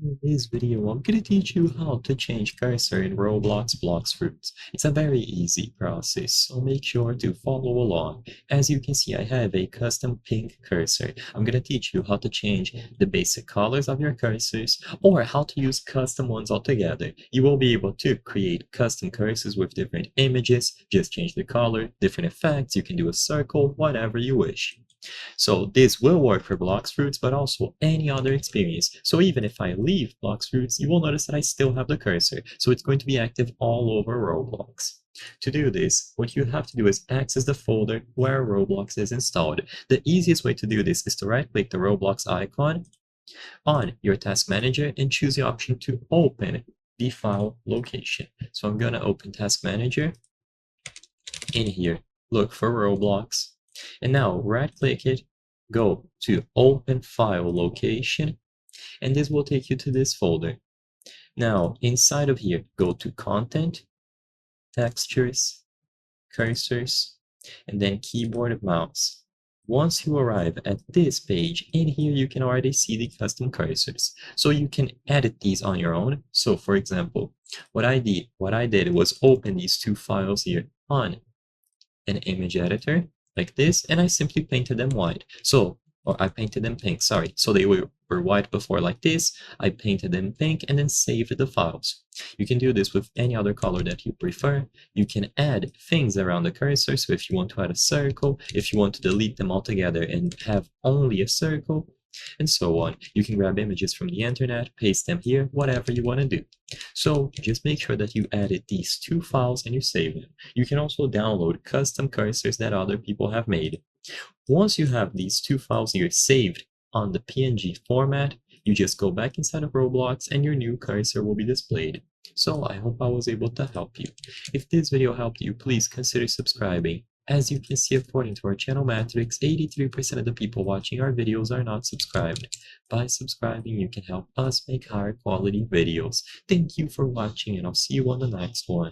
In this video, I'm going to teach you how to change cursor in Roblox Blox Fruits. It's a very easy process, so make sure to follow along. As you can see, I have a custom pink cursor. I'm going to teach you how to change the basic colors of your cursors or how to use custom ones altogether. You will be able to create custom cursors with different images, just change the color, different effects, you can do a circle, whatever you wish. So this will work for Blox Fruits, but also any other experience. So even if I leave Blox Fruits, you will notice that I still have the cursor. So it's going to be active all over Roblox. To do this, what you have to do is access the folder where Roblox is installed. The easiest way to do this is to right-click the Roblox icon on your task manager and choose the option to open the file location. So I'm going to open Task Manager. In here, look for Roblox. And now right-click it, go to Open File Location, and this will take you to this folder. Now, inside of here, go to Content, Textures, Cursors, and then Keyboard Mouse. Once you arrive at this page, in here you can already see the custom cursors. So you can edit these on your own. So for example, what I did was open these two files here on an image editor like this, and I simply painted them white. Or I painted them pink, sorry. So they were white before like this. I painted them pink and then saved the files. You can do this with any other color that you prefer. You can add things around the cursor. So if you want to add a circle, if you want to delete them altogether and have only a circle, and so on. You can grab images from the internet, paste them here, whatever you want to do. So just make sure that you added these two files and you save them. You can also download custom cursors that other people have made. Once you have these two files here saved on the PNG format, you just go back inside of Roblox and your new cursor will be displayed. So I hope I was able to help you. If this video helped you, please consider subscribing. As you can see, according to our channel metrics, 83% of the people watching our videos are not subscribed. By subscribing, you can help us make higher quality videos. Thank you for watching, and I'll see you on the next one.